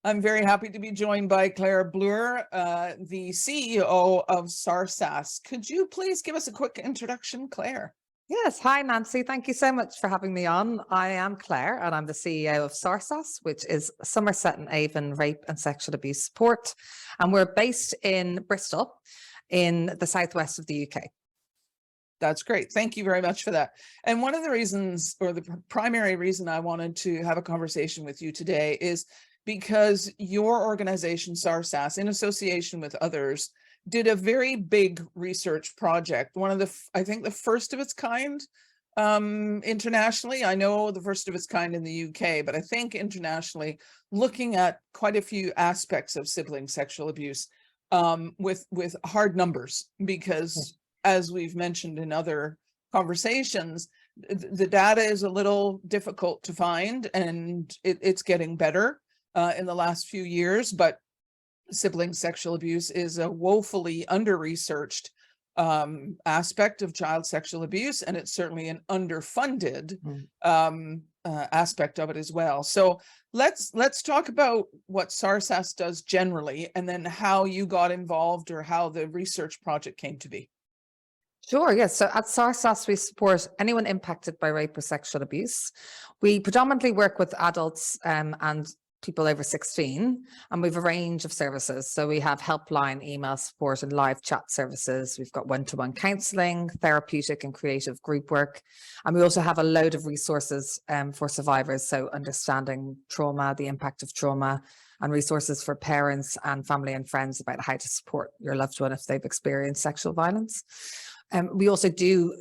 I'm very happy to be joined by Claire Bloor, the CEO of SARSAS. Could you please give us a quick introduction, Claire? Yes. Hi, Nancy. Thank you so much for having me on. I am Claire and I'm the CEO of SARSAS, which is Somerset and Avon Rape and Sexual Abuse Support. And we're based in Bristol in the southwest of the UK. That's great. Thank you very much for that. And one of the reasons, or the primary reason I wanted to have a conversation with you today is because your organization, SARSAS, in association with others, did a very big research project. One of the, I think the first of its kind internationally. I know the first of its kind in the UK, but I think internationally, looking at quite a few aspects of sibling sexual abuse with hard numbers, because as we've mentioned in other conversations, the data is a little difficult to find, and it's getting better in the last few years, but sibling sexual abuse is a woefully under-researched aspect of child sexual abuse, and it's certainly an underfunded aspect of it as well. So let's talk about what SARSAS does generally, and then how you got involved or how the research project came to be. Sure, yes. So at SARSAS, we support anyone impacted by rape or sexual abuse. We predominantly work with adults and people over 16, and we've a range of services. So we have helpline, email support, and live chat services. We've got one-to-one counselling, therapeutic and creative group work. And we also have a load of resources for survivors. So understanding trauma, the impact of trauma, and resources for parents and family and friends about how to support your loved one if they've experienced sexual violence. We also do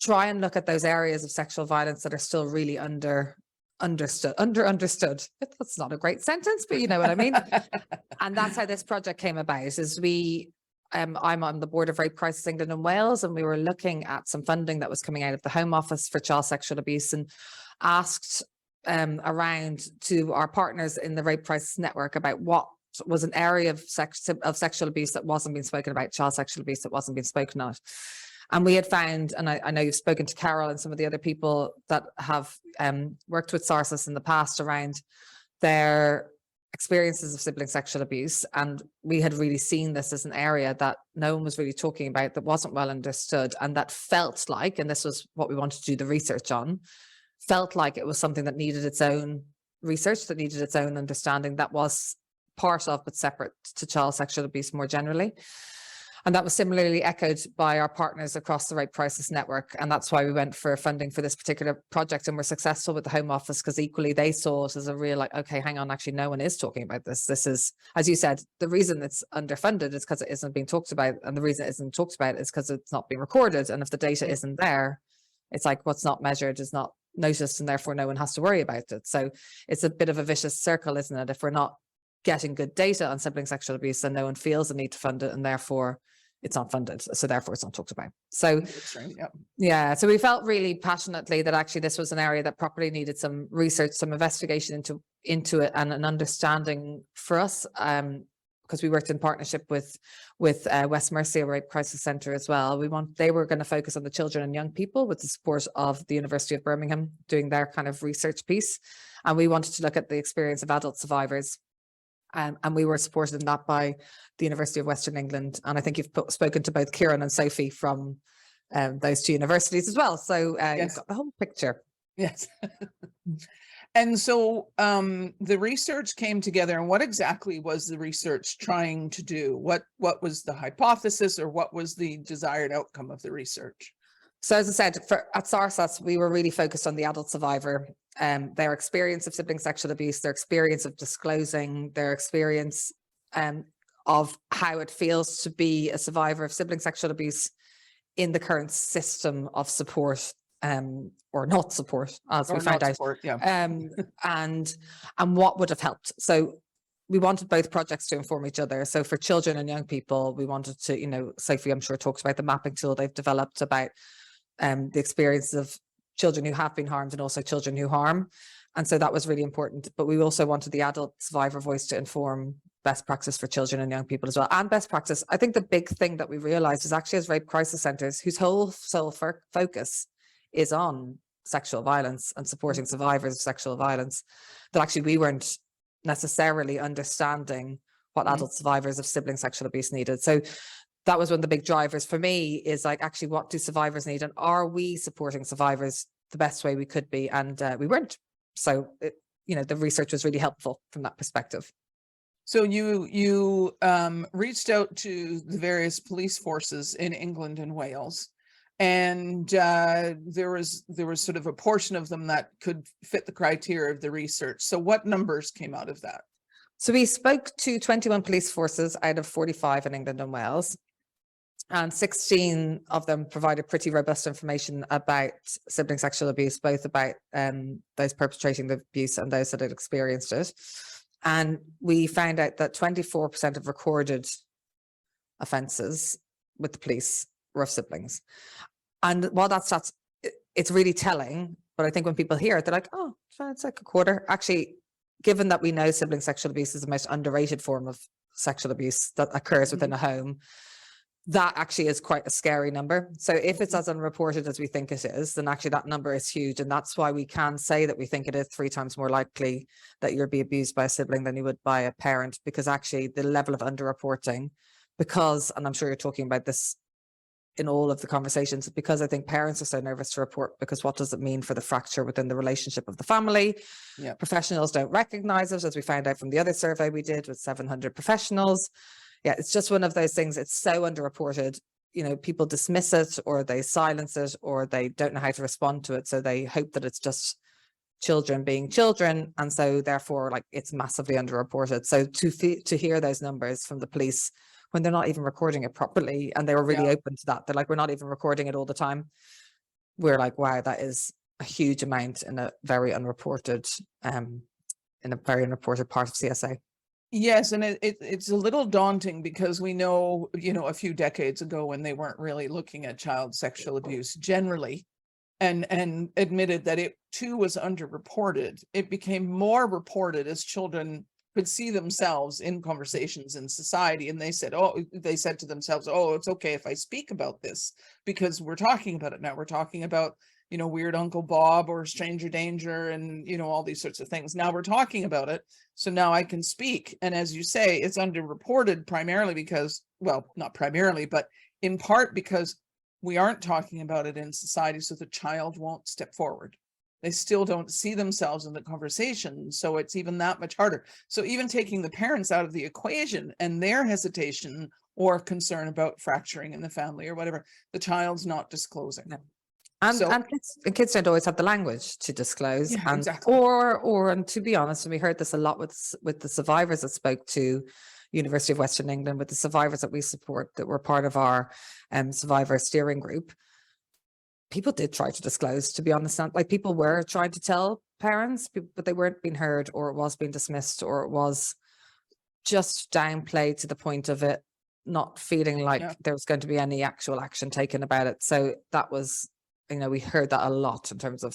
try and look at those areas of sexual violence that are still really understood. That's not a great sentence, but you know what I mean. And that's how this project came about. Is I'm on the board of Rape Crisis England and Wales, and we were looking at some funding that was coming out of the Home Office for child sexual abuse, and asked around to our partners in the Rape Crisis Network about what was an area of sexual abuse that wasn't being spoken about, child sexual abuse that wasn't being spoken of. And we had found, and I know you've spoken to Carol and some of the other people that have worked with SARSAS in the past around their experiences of sibling sexual abuse. And we had really seen this as an area that no one was really talking about, that wasn't well understood, and that felt like, and this was what we wanted to do the research on, felt like it was something that needed its own research, that needed its own understanding, that was part of but separate to child sexual abuse more generally. And that was similarly echoed by our partners across the Rape Crisis Network. And that's why we went for funding for this particular project, and were successful with the Home Office, because equally they saw it as a real, like, okay, hang on, actually no one is talking about this. This is, as you said, the reason it's underfunded is because it isn't being talked about. And the reason it isn't talked about is because it's not being recorded. And if the data isn't there, it's like what's not measured is not noticed, and therefore no one has to worry about it. So it's a bit of a vicious circle, isn't it? If we're not getting good data on sibling sexual abuse, then no one feels the need to fund it, and therefore it's not funded, so therefore it's not talked about. So yeah, so we felt really passionately that actually this was an area that properly needed some research, some investigation into it, and an understanding for us, because we worked in partnership with West Mercia Rape Crisis Centre as well. They were going to focus on the children and young people with the support of the University of Birmingham doing their kind of research piece, and we wanted to look at the experience of adult survivors. And we were supported in that by the University of Western England. And I think you've spoken to both Kieran and Sophie from those two universities as well. So yes, you've got the whole picture. Yes. And so the research came together, and what exactly was the research trying to do? What was the hypothesis, or what was the desired outcome of the research? So as I said, at SARSAS, we were really focused on the adult survivor, their experience of sibling sexual abuse, their experience of disclosing, their experience of how it feels to be a survivor of sibling sexual abuse in the current system of support, or not support, as we found out, and what would have helped. So we wanted both projects to inform each other. So for children and young people, we wanted to, you know, Sophie, I'm sure, talks about the mapping tool they've developed about the experiences of children who have been harmed and also children who harm. And so that was really important. But we also wanted the adult survivor voice to inform best practice for children and young people as well. And best practice, I think the big thing that we realized is actually as rape crisis centres, whose whole sole focus is on sexual violence and supporting survivors of sexual violence, that actually we weren't necessarily understanding what adult survivors of sibling sexual abuse needed. So that was one of the big drivers for me, is like, actually, what do survivors need? And are we supporting survivors the best way we could be? And we weren't. So, the research was really helpful from that perspective. So you reached out to the various police forces in England and Wales, and there was sort of a portion of them that could fit the criteria of the research. So what numbers came out of that? So we spoke to 21 police forces out of 45 in England and Wales, and 16 of them provided pretty robust information about sibling sexual abuse, both about those perpetrating the abuse and those that had experienced it. And we found out that 24% of recorded offences with the police were of siblings. And while that's it's really telling, but I think when people hear it, they're like, oh, it's like a quarter. Actually, given that we know sibling sexual abuse is the most underrated form of sexual abuse that occurs within a home, that actually is quite a scary number. So if it's as unreported as we think it is, then actually that number is huge. And that's why we can say that we think it is 3 times more likely that you'll be abused by a sibling than you would by a parent, because actually the level of underreporting, because, and I'm sure you're talking about this in all of the conversations, because I think parents are so nervous to report, because what does it mean for the fracture within the relationship of the family? Yeah. Professionals don't recognize it, as we found out from the other survey we did with 700 professionals. Yeah, it's just one of those things. It's so underreported. People dismiss it, or they silence it, or they don't know how to respond to it. So they hope that it's just children being children. And so therefore, like, it's massively underreported. So to hear those numbers from the police when they're not even recording it properly, and they were really open to that. They're like, we're not even recording it all the time. We're like, wow, that is a huge amount in a very unreported, part of CSA. Yes, and it's a little daunting, because we know, a few decades ago, when they weren't really looking at child sexual abuse generally, and admitted that it too was underreported, it became more reported as children could see themselves in conversations in society, and they said to themselves, oh, it's okay if I speak about this, because we're talking about it now. We're talking about weird Uncle Bob or stranger danger and, all these sorts of things. Now we're talking about it. So now I can speak. And as you say, it's underreported primarily because, well, not primarily, but in part because we aren't talking about it in society. So the child won't step forward. They still don't see themselves in the conversation. So it's even that much harder. So even taking the parents out of the equation and their hesitation or concern about fracturing in the family or whatever, the child's not disclosing. No. And kids don't always have the language to disclose. Yeah, and exactly. And to be honest, and we heard this a lot with the survivors that spoke to University of Western England, with the survivors that we support that were part of our survivor steering group, people did try to disclose, to be honest. Like, people were trying to tell parents, but they weren't being heard, or it was being dismissed, or it was just downplayed to the point of it not feeling like there was going to be any actual action taken about it. So that was, we heard that a lot in terms of,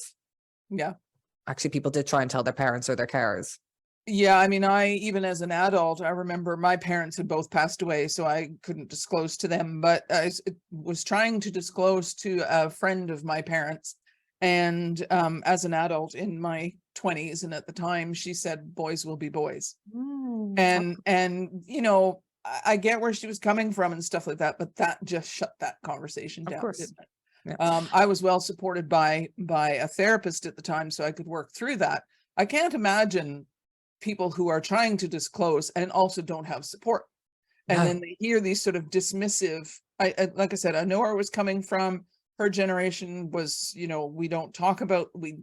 actually people did try and tell their parents or their carers. Yeah, I mean, even as an adult, I remember my parents had both passed away, so I couldn't disclose to them, but I was trying to disclose to a friend of my parents. And as an adult in my 20s, and at the time she said, boys will be boys. And I get where she was coming from and stuff like that, but that just shut that conversation down. Of course. Didn't it? Yeah. I was well supported by a therapist at the time, so I could work through that. I can't imagine people who are trying to disclose and also don't have support. And then they hear these sort of dismissive, like I said, I know where it was coming from. Her generation was, we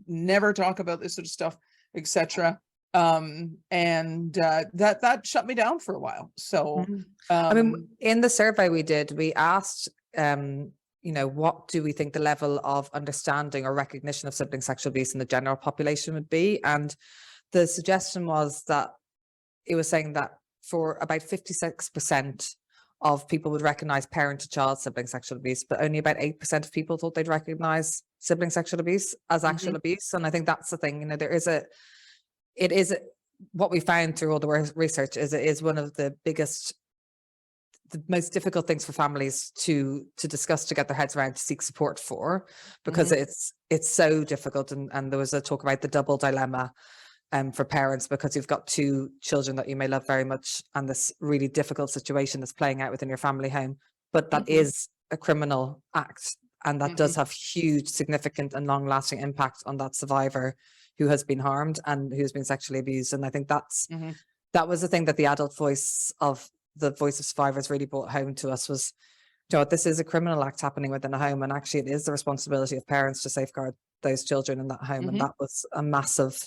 never talk about this sort of stuff, etc. That shut me down for a while. So, I mean, in the survey we did, we asked, what do we think the level of understanding or recognition of sibling sexual abuse in the general population would be? And the suggestion was that it was saying that for about 56% of people would recognize parent to child sibling sexual abuse, but only about 8% of people thought they'd recognize sibling sexual abuse as actual abuse. And I think that's the thing, what we found through all the research is it is one of the most difficult things for families to discuss, to get their heads around, to seek support for, because it's so difficult. And there was a talk about the double dilemma for parents, because you've got two children that you may love very much and this really difficult situation that's playing out within your family home. But that is a criminal act, and that does have huge, significant and long-lasting impact on that survivor who has been harmed and who's been sexually abused. And I think that's that was the thing that the adult voice of survivors really brought home to us was, you know, this is a criminal act happening within a home, and actually it is the responsibility of parents to safeguard those children in that home. And that was a massive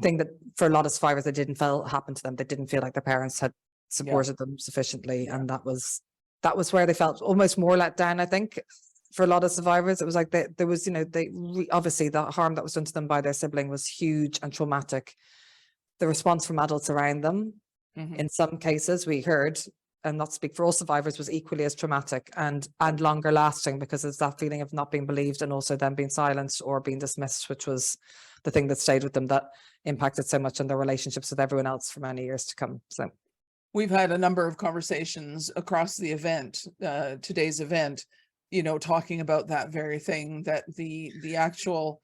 thing that for a lot of survivors, they didn't feel happen to them. They didn't feel like their parents had supported them sufficiently. And that was where they felt almost more let down, I think. For a lot of survivors, it was like there was, you know, obviously the harm that was done to them by their sibling was huge and traumatic. The response from adults around them, in some cases we heard, and not speak for all survivors, was equally as traumatic and longer lasting, because it's that feeling of not being believed and also them being silenced or being dismissed, which was the thing that stayed with them, that impacted so much on their relationships with everyone else for many years to come. So we've had a number of conversations across the event, today's event, you know, talking about that very thing, that the actual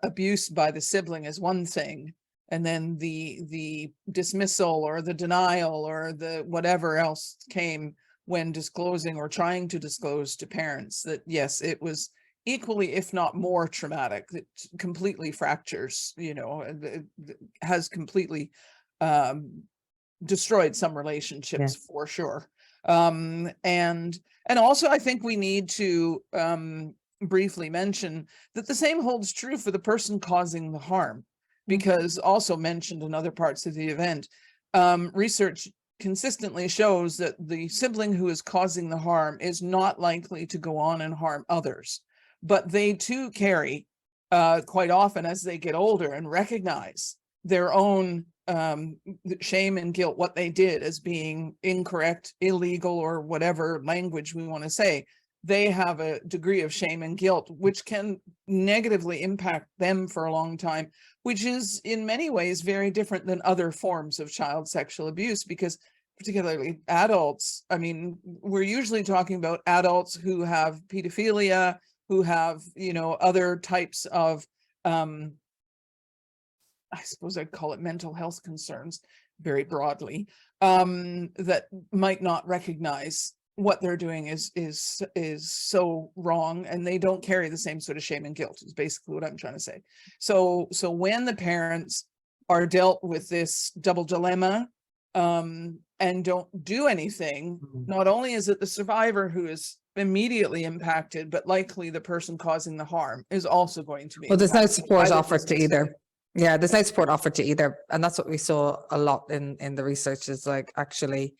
abuse by the sibling is one thing, and then the dismissal or the denial or the whatever else came when disclosing or trying to disclose to parents that yes, it was equally, if not more traumatic. That completely fractures, you know, has completely destroyed some relationships for sure. And also I think we need to briefly mention that the same holds true for the person causing the harm, because also mentioned in other parts of the event, research consistently shows that the sibling who is causing the harm is not likely to go on and harm others, but they too carry quite often as they get older and recognize their own shame and guilt, what they did as being incorrect, illegal, or whatever language we want to say. They have a degree of shame and guilt, which can negatively impact them for a long time, which is in many ways very different than other forms of child sexual abuse, because particularly adults, I mean, we're usually talking about adults who have pedophilia, who have, you know, other types of, I suppose I'd call it mental health concerns very broadly, that might not recognize what they're doing is so wrong, and they don't carry the same sort of shame and guilt, is basically what I'm trying to say. So when the parents are dealt with this double dilemma and don't do anything, not only is it the survivor who is immediately impacted, but likely the person causing the harm is also going to be well, there's no impacted. support offered to either. Yeah, there's no support offered to either. And that's what we saw a lot in the research, is like, actually,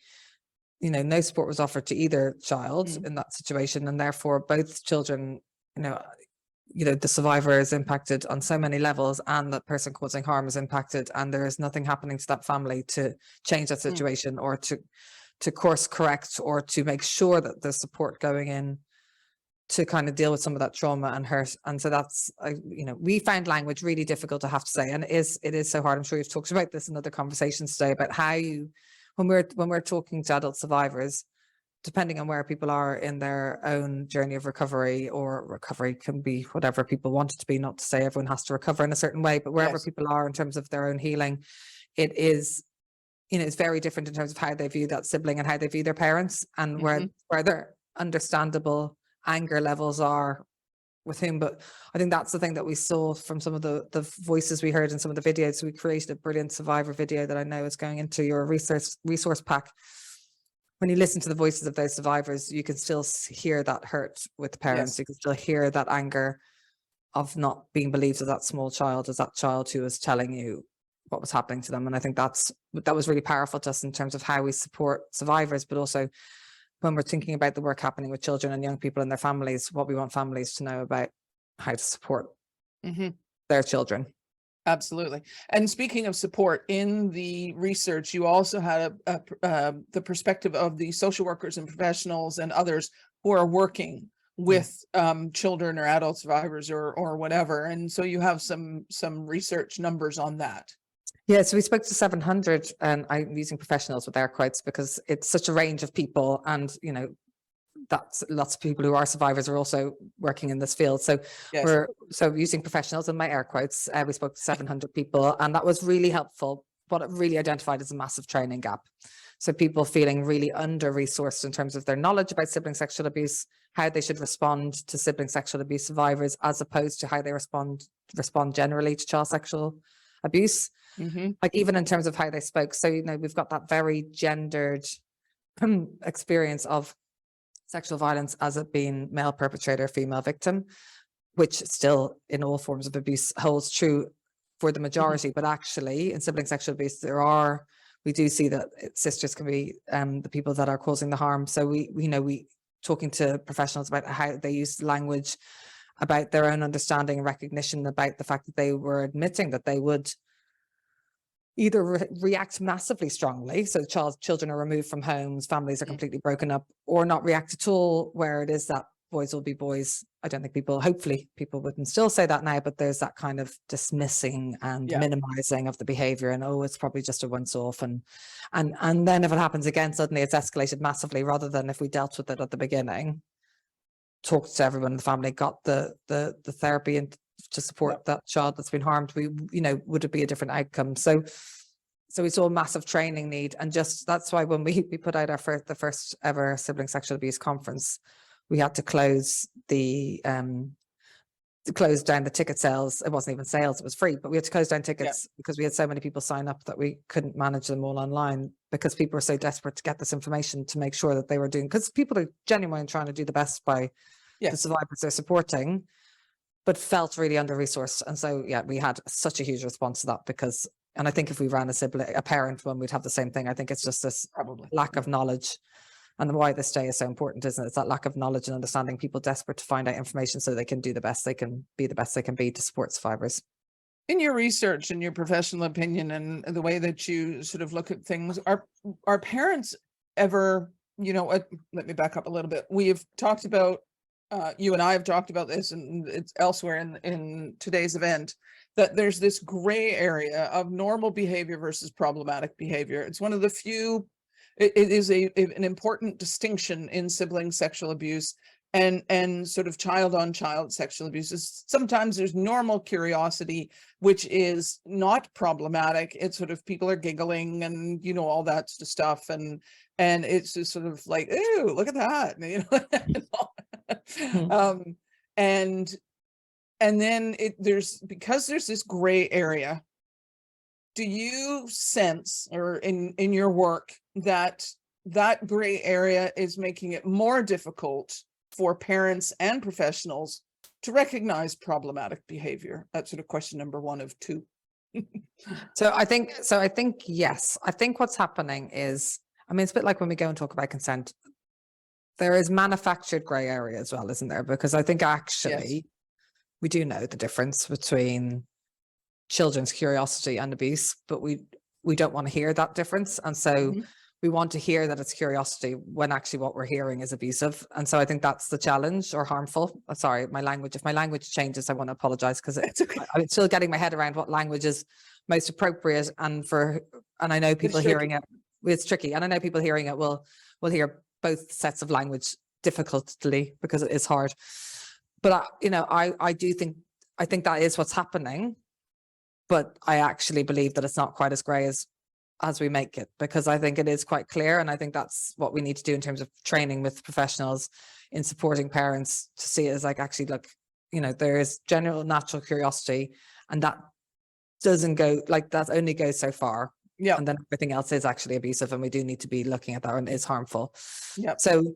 you know, no support was offered to either child in that situation. And therefore both children, you know, the survivor is impacted on so many levels, and the person causing harm is impacted, and there is nothing happening to that family to change that situation or to course correct or to make sure that there's support going in to kind of deal with some of that trauma and hurt. And so that's, you know, we found language really difficult, to have to say, and it is so hard. I'm sure you've talked about this in other conversations today, about how you, when we're talking to adult survivors, depending on where people are in their own journey of recovery, or recovery can be whatever people want it to be, not to say everyone has to recover in a certain way, but wherever people are in terms of their own healing, it is, you know, it's very different in terms of how they view that sibling and how they view their parents, and where their understandable anger levels are with whom. But I think that's the thing that we saw from some of the voices we heard in some of the videos. We created a brilliant survivor video that I know is going into your resource pack. When you listen to the voices of those survivors, you can still hear that hurt with parents. You can still hear that anger of not being believed as that small child, as that child who was telling you what was happening to them. And I think that was really powerful to us in terms of how we support survivors, but also when we're thinking about the work happening with children and young people and their families, what we want families to know about how to support their children. Absolutely. And speaking of support, in the research, you also had the perspective of the social workers and professionals and others who are working with children or adult survivors or whatever. And so you have some research numbers on that. Yeah, so we spoke to 700, and I'm using professionals with air quotes because it's such a range of people, and, you know, that's lots of people who are survivors are also working in this field. So Yes. we're using professionals in my air quotes. We spoke to 700 people, and that was really helpful. What it really identified as a massive training gap. So people feeling really under-resourced in terms of their knowledge about sibling sexual abuse, how they should respond to sibling sexual abuse survivors, as opposed to how they respond generally to child sexual abuse. Like even in terms of how they spoke. So, you know, we've got that very gendered experience of sexual violence as it being male perpetrator, female victim, which still in all forms of abuse holds true for the majority. But actually in sibling sexual abuse, we do see that sisters can be the people that are causing the harm. So we talking to professionals about how they use language, about their own understanding and recognition, about the fact that they were admitting that they would either react massively strongly, so children are removed from homes, families are completely broken up, or not react at all, where it is that boys will be boys. I don't think hopefully people wouldn't still say that now, but there's that kind of dismissing and minimizing of the behavior, and it's probably just a once off, and then if it happens again, suddenly it's escalated massively, rather than if we dealt with it at the beginning, talked to everyone in the family, got the therapy and to support that child that's been harmed, would it be a different outcome? So we saw a massive training need, and just that's why when we put out the first ever sibling sexual abuse conference, we had to close down the ticket sales. It wasn't even sales, it was free, but we had to close down tickets because we had so many people sign up that we couldn't manage them all online, because people were so desperate to get this information to make sure that they were doing, because people are genuinely trying to do the best by the survivors they're supporting, but felt really under-resourced. And so, we had such a huge response to that, and I think if we ran a parent one, we'd have the same thing. I think it's just this lack of knowledge, and why this day is so important, isn't it? It's that lack of knowledge and understanding, people desperate to find out information so they can do the best they can be to support survivors. In your research and your professional opinion and the way that you sort of look at things, are parents ever, let me back up a little bit. We've talked about, you and I have talked about this, and it's elsewhere in today's event, that there's this gray area of normal behavior versus problematic behavior. It's one of the few, it is an important distinction in sibling sexual abuse and sort of child-on-child sexual abuse. Sometimes there's normal curiosity, which is not problematic. It's sort of people are giggling and, all that sort of stuff. And it's just sort of like, ooh, look at that. And then there's this gray area. Do you sense, or in your work, that gray area is making it more difficult for parents and professionals to recognize problematic behavior? That's sort of question number 1 of 2. So I think yes. I think what's happening is, it's a bit like when we go and talk about consent, there is manufactured gray area as well, isn't there? Because I think actually we do know the difference between children's curiosity and abuse, but we don't want to hear that difference. And so we want to hear that it's curiosity when actually what we're hearing is abusive. And so I think that's the challenge, or harmful. Sorry, if my language changes, I want to apologize, because I'm still getting my head around what language is most appropriate. And I know people hearing it, it's tricky. And I know people hearing it will hear both sets of language difficultly, because it is hard. But I think that is what's happening. But I actually believe that it's not quite as grey as we make it, because I think it is quite clear. And I think that's what we need to do in terms of training with professionals in supporting parents, to see it as like, actually, look, there is general natural curiosity, and that doesn't go, like, that only goes so far. Yeah. And then everything else is actually abusive, and we do need to be looking at that, and is harmful. Yeah. So,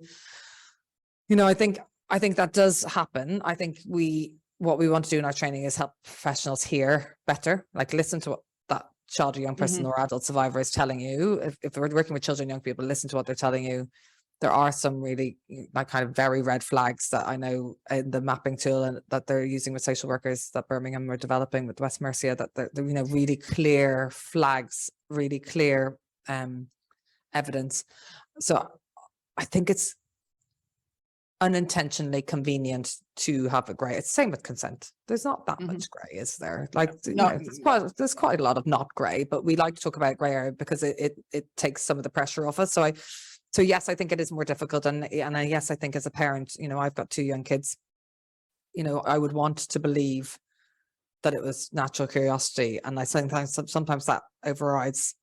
I think that does happen. I think what we want to do in our training is help professionals hear better, like listen to what that child or young person or adult survivor is telling you. If we're working with children and young people, listen to what they're telling you. There are some really kind of very red flags that I know in the mapping tool and that they're using with social workers that Birmingham are developing with West Mercia, that they're really clear flags, really clear evidence. So I think it's unintentionally convenient to have a grey. It's the same with consent. There's not that much grey, is there? Like, there's quite a lot of not grey, but we like to talk about grey area because it takes some of the pressure off us. So So yes, I think it is more difficult. And yes, I think as a parent, you know, I've got 2 young kids, you know, I would want to believe that it was natural curiosity. And I sometimes that overrides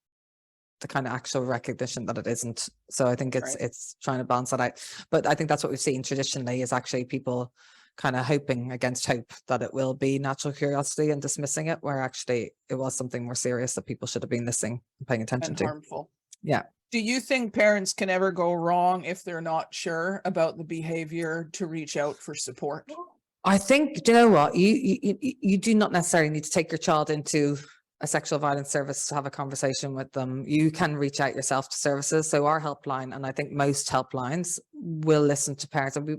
the kind of actual recognition that it isn't. So I think Right. it's trying to balance that out. But I think that's what we've seen traditionally, is actually people kind of hoping against hope that it will be natural curiosity and dismissing it, where actually it was something more serious that people should have been listening and paying attention And to. harmful. Yeah. Do you think parents can ever go wrong if they're not sure about the behavior to reach out for support? I think, do you know what? You do not necessarily need to take your child into a sexual violence service to have a conversation with them. You can reach out yourself to services. So our helpline, and I think most helplines, will listen to parents. And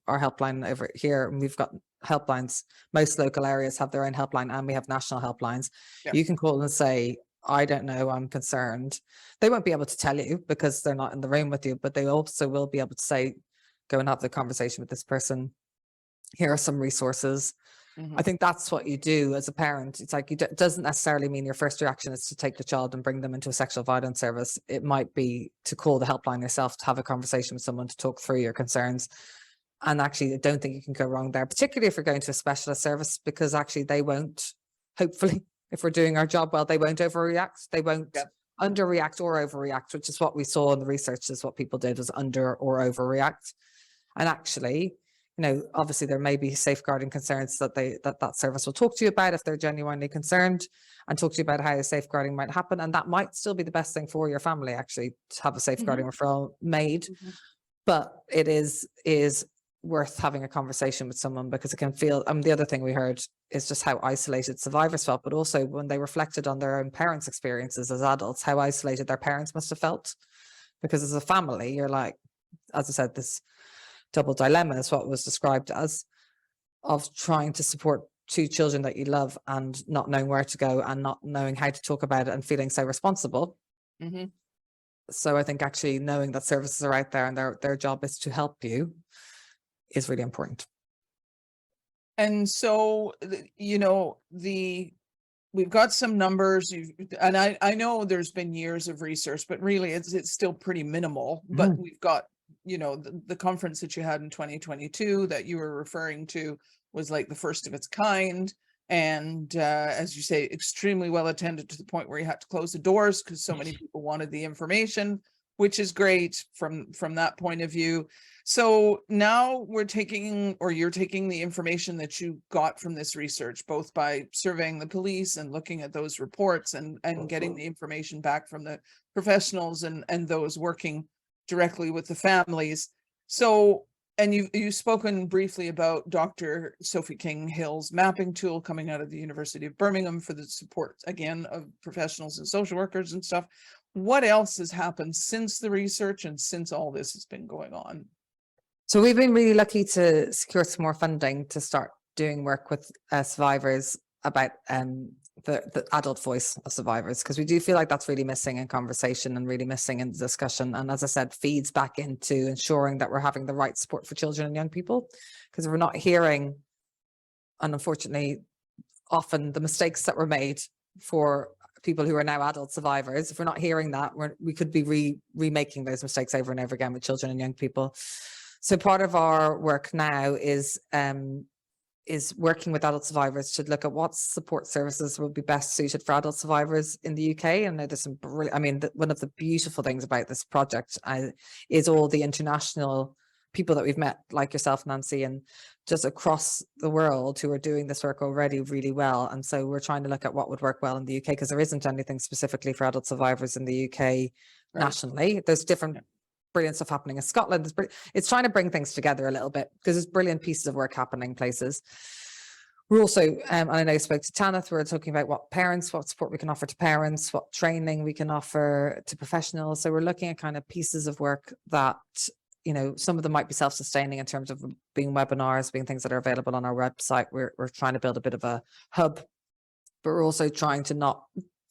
our helpline over here, and we've got helplines. Most local areas have their own helpline, and we have national helplines. Yeah. You can call and say, I don't know, I'm concerned. They won't be able to tell you because they're not in the room with you, but they also will be able to say, go and have the conversation with this person. Here are some resources. I think that's what you do as a parent. It's like, it doesn't necessarily mean your first reaction is to take the child and bring them into a sexual violence service. It might be to call the helpline yourself, to have a conversation with someone, to talk through your concerns. And actually, I don't think you can go wrong there, particularly if you're going to a specialist service, because actually they won't, hopefully, if we're doing our job well, they won't overreact. They won't underreact or overreact, which is what we saw in the research, is what people did, was under or overreact. And actually, you know, obviously there may be safeguarding concerns that that service will talk to you about if they're genuinely concerned, and talk to you about how safeguarding might happen. And that might still be the best thing for your family, actually, to have a safeguarding referral made. But it is worth having a conversation with someone, because it can feel, the other thing we heard is just how isolated survivors felt, but also when they reflected on their own parents' experiences as adults, how isolated their parents must have felt. Because as a family, you're like, as I said, this double dilemma is what was described as, of trying to support 2 children that you love and not knowing where to go and not knowing how to talk about it and feeling so responsible. So I think actually knowing that services are out there and their job is to help you is really important. And so, you know, we've got some numbers, and I know there's been years of research, but really it's still pretty minimal. But we've got, you know, the conference that you had in 2022 that you were referring to was like the first of its kind. And as you say, extremely well attended, to the point where you had to close the doors because so many people wanted the information, which is great from that point of view. So now you're taking the information that you got from this research, both by surveying the police and looking at those reports and getting the information back from the professionals and those working directly with the families. So, and you've spoken briefly about Dr. Sophie King-Hill's mapping tool coming out of the University of Birmingham for the support, again, of professionals and social workers and stuff. What else has happened since the research and since all this has been going on? So we've been really lucky to secure some more funding to start doing work with survivors about the adult voice of survivors, because we do feel like that's really missing in conversation and really missing in discussion. And as I said, feeds back into ensuring that we're having the right support for children and young people, because we're not hearing, and unfortunately, often the mistakes that were made for people who are now adult survivors, if we're not hearing that, we could be remaking those mistakes over and over again with children and young people. So part of our work now is working with adult survivors to look at what support services will be best suited for adult survivors in the UK. And there's some brilliant, one of the beautiful things about this project is all the international people that we've met, like yourself, Nancy, and just across the world, who are doing this work already really well. And so we're trying to look at what would work well in the UK, because there isn't anything specifically for adult survivors in the UK nationally. There's different brilliant stuff happening in Scotland. It's trying to bring things together a little bit, because there's brilliant pieces of work happening places. We're also, and I know I spoke to Tanith, we're talking about what support we can offer to parents, what training we can offer to professionals. So we're looking at kind of pieces of work that, you know, some of them might be self-sustaining in terms of being webinars, being things that are available on our website. We're trying to build a bit of a hub, but we're also trying to not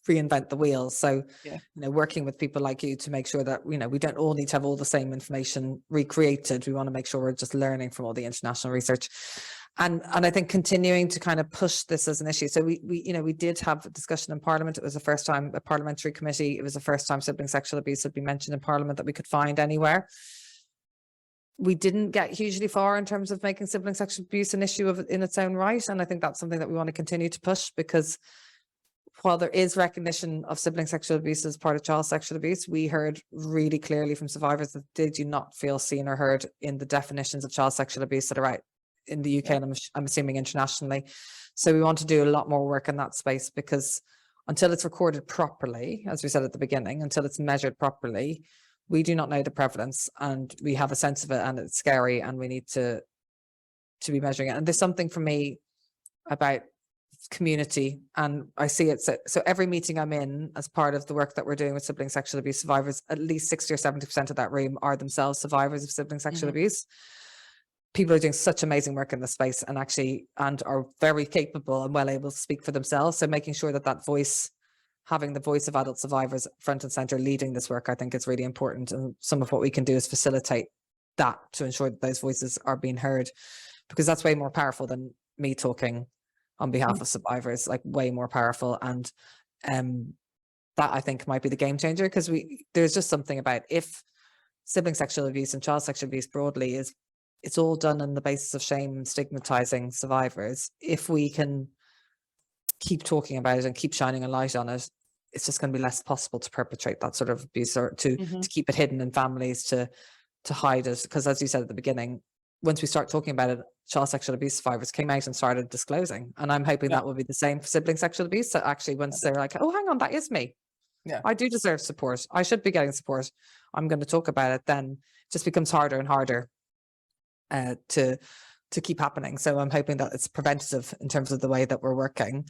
reinvent the wheel. So, you know, working with people like you to make sure that, you know, we don't all need to have all the same information recreated. We want to make sure we're just learning from all the international research. And I think continuing to kind of push this as an issue. So we did have a discussion in Parliament. It was the first time a parliamentary committee. It was the first time sibling sexual abuse had been mentioned in Parliament that we could find anywhere. We didn't get hugely far in terms of making sibling sexual abuse an issue in its own right. And I think that's something that we want to continue to push, because while there is recognition of sibling sexual abuse as part of child sexual abuse, we heard really clearly from survivors that they do not feel seen or heard in the definitions of child sexual abuse that are out in the UK, and I'm assuming internationally. So we want to do a lot more work in that space, because until it's recorded properly, as we said at the beginning, until it's measured properly, we do not know the prevalence, and we have a sense of it, and it's scary, and we need to be measuring it. And there's something for me about community, and I see it. So every meeting I'm in as part of the work that we're doing with sibling sexual abuse survivors, at least 60 or 70% of that room are themselves survivors of sibling sexual abuse. People are doing such amazing work in the space, and are very capable and well able to speak for themselves. So making sure that voice, having the voice of adult survivors front and center leading this work, I think is really important. And some of what we can do is facilitate that to ensure that those voices are being heard, because that's way more powerful than me talking on behalf of survivors, like way more powerful. And that I think might be the game changer, because there's just something about, if sibling sexual abuse and child sexual abuse broadly it's all done on the basis of shame and stigmatizing survivors. If we can keep talking about it and keep shining a light on it, it's just going to be less possible to perpetrate that sort of abuse, or to keep it hidden in families, to hide it. Because as you said at the beginning, once we start talking about it, child sexual abuse survivors came out and started disclosing. And I'm hoping that will be the same for sibling sexual abuse. So actually, once they're like, oh, hang on, that is me. Yeah, I do deserve support. I should be getting support. I'm going to talk about it. Then it just becomes harder and harder to keep happening. So I'm hoping that it's preventative in terms of the way that we're working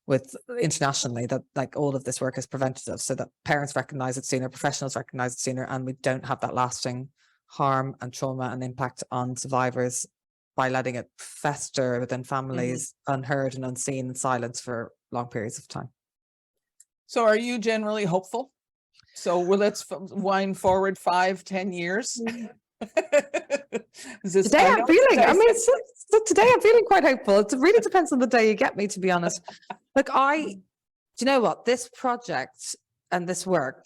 with internationally, that like all of this work is preventative, so that parents recognize it sooner, professionals recognize it sooner, and we don't have that lasting harm and trauma and impact on survivors by letting it fester within families, unheard and unseen and silenced for long periods of time. So are you generally hopeful? So let's wind forward 5-10 years. Today I'm feeling quite hopeful. It really depends on the day you get me, to be honest. Look, do you know what, this project and this work,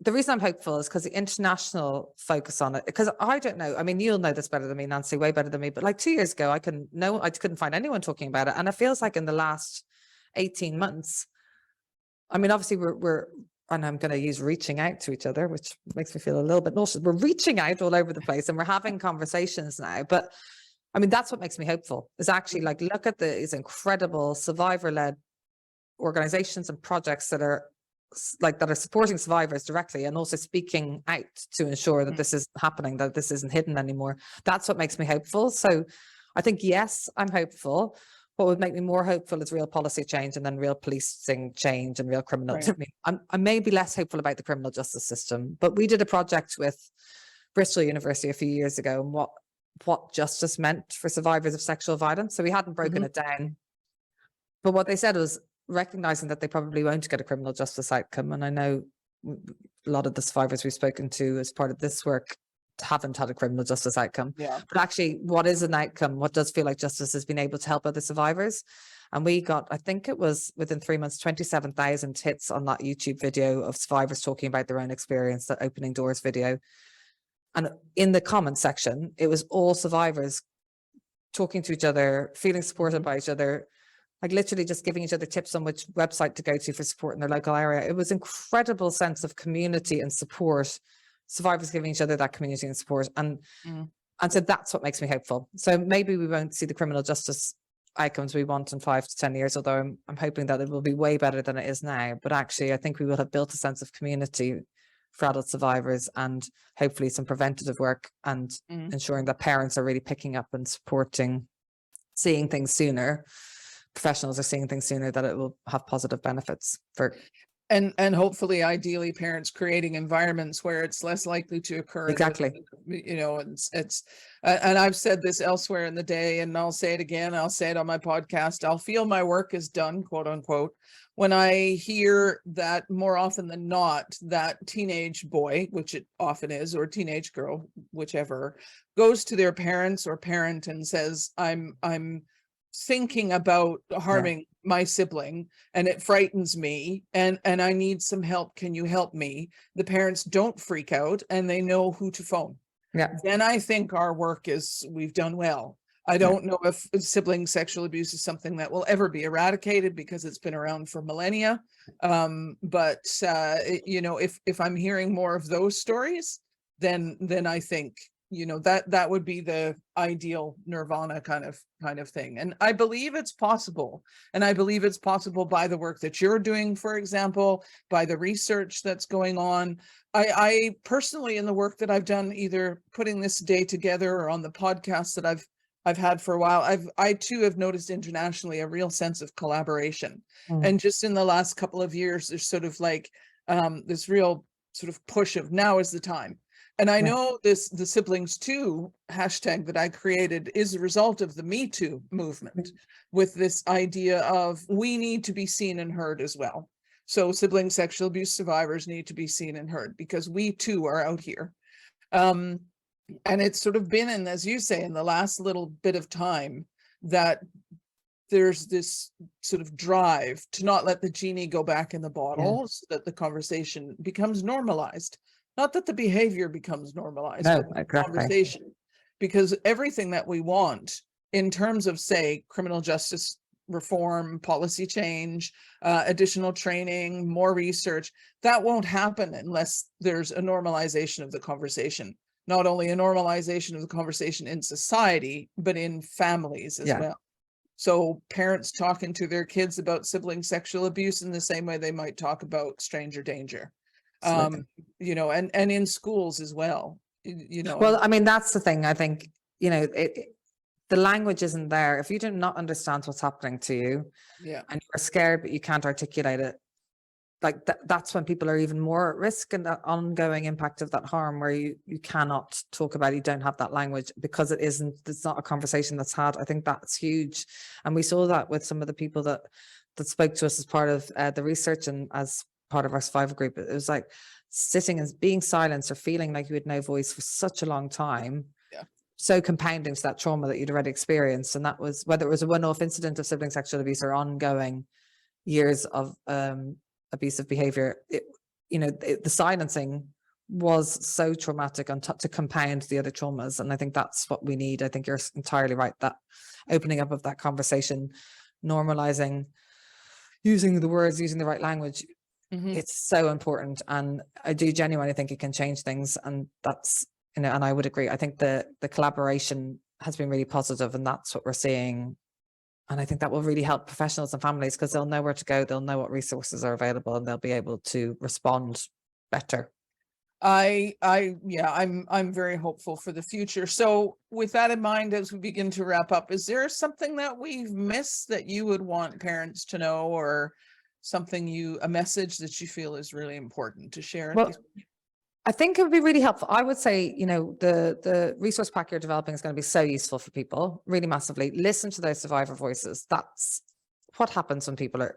the reason I'm hopeful is because the international focus on it, because I don't know, I mean, you'll know this better than me, Nancy, way better than me, but like 2 years ago, I couldn't find anyone talking about it. And it feels like in the last 18 months, I mean, obviously and I'm going to use reaching out to each other, which makes me feel a little bit nauseous. We're reaching out all over the place and we're having conversations now. But I mean, that's what makes me hopeful, is actually like, look at these incredible survivor-led organizations and projects that are supporting survivors directly, and also speaking out to ensure that this is happening, that this isn't hidden anymore. That's what makes me hopeful. So I think, yes, I'm hopeful. What would make me more hopeful is real policy change, and then real policing change and real criminal. Right. I mean, I may be less hopeful about the criminal justice system, but we did a project with Bristol University a few years ago on what justice meant for survivors of sexual violence. So we hadn't broken it down, but what they said was recognizing that they probably won't get a criminal justice outcome. And I know a lot of the survivors we've spoken to as part of this work haven't had a criminal justice outcome. Yeah. But actually, what is an outcome? What does feel like justice has been able to help other survivors? And we got, I think it was within 3 months, 27,000 hits on that YouTube video of survivors talking about their own experience, that Opening Doors video. And in the comment section, it was all survivors talking to each other, feeling supported by each other, like literally just giving each other tips on which website to go to for support in their local area. It was an incredible sense of community and support, survivors giving each other that community and support. And so that's what makes me hopeful. So maybe we won't see the criminal justice outcomes we want in 5 to 10 years, although I'm hoping that it will be way better than it is now. But actually, I think we will have built a sense of community for adult survivors, and hopefully some preventative work, and ensuring that parents are really picking up and supporting, seeing things sooner. Professionals are seeing things sooner, that it will have positive benefits for. And hopefully, ideally, parents creating environments where it's less likely to occur. Exactly. You know, it's and I've said this elsewhere in the day, and I'll say it again. I'll say it on my podcast. I'll feel my work is done, quote unquote, when I hear that more often than not, that teenage boy, which it often is, or teenage girl, whichever, goes to their parents or parent and says, I'm thinking about harming my sibling and it frightens me and I need some help. Can you help me? The parents don't freak out and they know who to phone. Yeah. Then I think our work is, we've done well. I don't know if sibling sexual abuse is something that will ever be eradicated because it's been around for millennia. But you know, if I'm hearing more of those stories, then I think, you know, that would be the ideal nirvana kind of thing. And I believe it's possible. And I believe it's possible by the work that you're doing, for example, by the research that's going on. I personally, in the work that I've done, either putting this day together or on the podcast that I've had for a while, I too have noticed internationally a real sense of collaboration. And just in the last couple of years, there's sort of like this real sort of push of now is the time. And I know the SiblingsToo hashtag that I created is a result of the Me Too movement, with this idea of we need to be seen and heard as well. So sibling sexual abuse survivors need to be seen and heard because we too are out here. And it's sort of been in, as you say, in the last little bit of time that there's this sort of drive to not let the genie go back in the bottle, so that the conversation becomes normalized. Not that the behavior becomes normalized, but the conversation. Because everything that we want in terms of, say, criminal justice reform, policy change, additional training, more research, that won't happen unless there's a normalization of the conversation. Not only a normalization of the conversation in society, but in families as well. So parents talking to their kids about sibling sexual abuse in the same way they might talk about stranger danger. You know, and in schools as well, you know. Well, I mean, that's the thing. I think, you know, the language isn't there. If you do not understand what's happening to you, and you're scared, but you can't articulate it, like that's when people are even more at risk, and that ongoing impact of that harm where you cannot talk about it, you don't have that language because it's not a conversation that's had. I think that's huge. And we saw that with some of the people that spoke to us as part of the research and as part of our survivor group. It was like sitting and being silenced or feeling like you had no voice for such a long time. So compounding to that trauma that you'd already experienced. And that was, whether it was a one-off incident of sibling sexual abuse or ongoing years of abusive behavior, the silencing was so traumatic on top to compound the other traumas. And I think that's what we need. I think you're entirely right, that opening up of that conversation, normalizing, using the words, using the right language. It's so important. And I do genuinely think it can change things. And that's, you know, and I would agree. I think the collaboration has been really positive, and that's what we're seeing. And I think that will really help professionals and families because they'll know where to go, they'll know what resources are available, and they'll be able to respond better. I'm very hopeful for the future. So with that in mind, as we begin to wrap up, is there something that we've missed that you would want parents to know, or something a message that you feel is really important to share? Well, I think it would be really helpful. I would say, you know, the resource pack you're developing is going to be so useful for people, really massively. Listen to those survivor voices. That's what happens when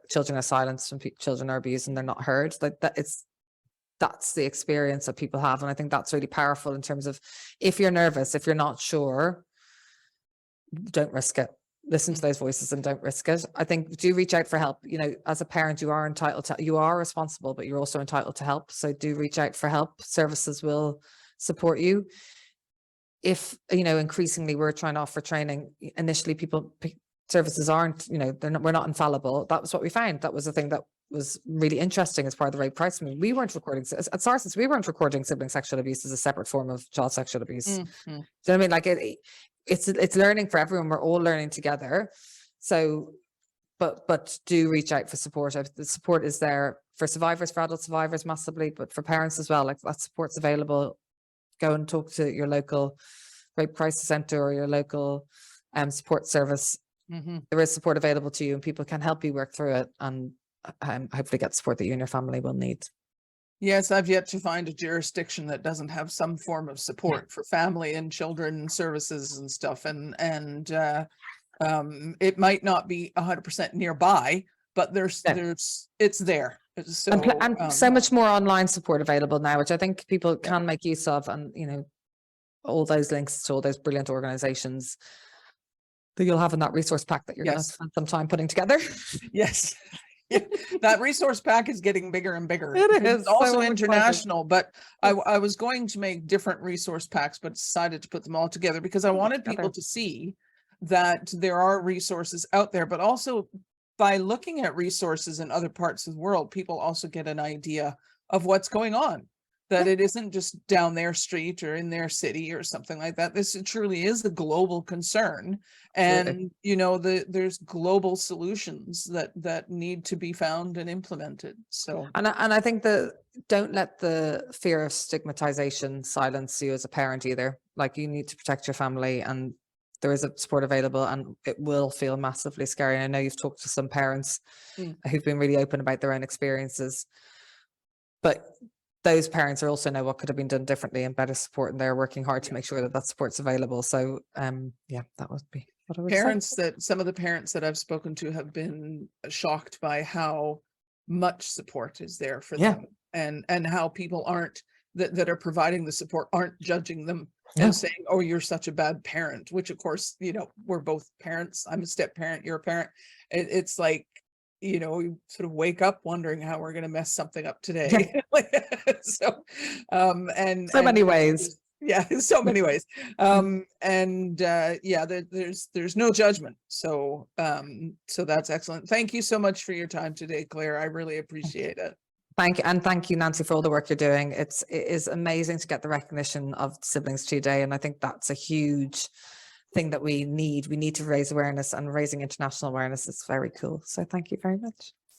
children are silenced, when children are abused and they're not heard. Like that's the experience that people have. And I think that's really powerful in terms of, if you're nervous, if you're not sure, don't risk it. Listen to those voices and don't risk it. I think do reach out for help. You know, as a parent, you are responsible, but you're also entitled to help. So do reach out for help. Services will support you. If, you know, increasingly we're trying to offer training, initially services aren't, you know, we're not infallible. That was what we found. That was the thing that was really interesting as part of the rape crisis. I mean, we weren't recording at SARSAS, we weren't recording sibling sexual abuse as a separate form of child sexual abuse. Do you know what I mean? Like it's learning for everyone. We're all learning together. So, but do reach out for support. The support is there for survivors, for adult survivors massively, but for parents as well. Like that support's available. Go and talk to your local rape crisis center or your local support service. There is support available to you, and people can help you work through it. And hopefully get support that you and your family will need. Yes, I've yet to find a jurisdiction that doesn't have some form of support for family and children services and stuff. And it might not be 100% nearby, but it's there. So And so much more online support available now, which I think people can make use of, and you know, all those links to all those brilliant organizations that you'll have in that resource pack that you're going to spend some time putting together. Yes. Yeah, that resource pack is getting bigger and bigger. It's also so international, but I was going to make different resource packs, but decided to put them all together because I wanted people to see that there are resources out there, but also by looking at resources in other parts of the world, people also get an idea of what's going on, that it isn't just down their street or in their city or something like that. This truly is a global concern. And, you know, there's global solutions that need to be found and implemented. So, and I think that don't let the fear of stigmatization silence you as a parent either. Like, you need to protect your family, and there is a support available, and it will feel massively scary. And I know you've talked to some parents who've been really open about their own experiences, but those parents are also know what could have been done differently and better support, and they're working hard to make sure that that support's available. So yeah, that would be what I would say. Some of the parents that I've spoken to have been shocked by how much support is there for them, and how people aren't that are providing the support aren't judging them and saying, oh, you're such a bad parent, which of course, you know, we're both parents. I'm a step parent, you're a parent. It's like, you know, we sort of wake up wondering how we're going to mess something up today. So and so many ways. Yeah, in so many ways. Yeah, there's no judgment. So so that's excellent. Thank you so much for your time today, Claire. I really appreciate it. Thank you. And thank you, Nancy, for all the work you're doing. It is amazing to get the recognition of SiblingsToo Day. And I think that's a huge thing that we need. We need to raise awareness, and raising international awareness is very cool. So thank you very much.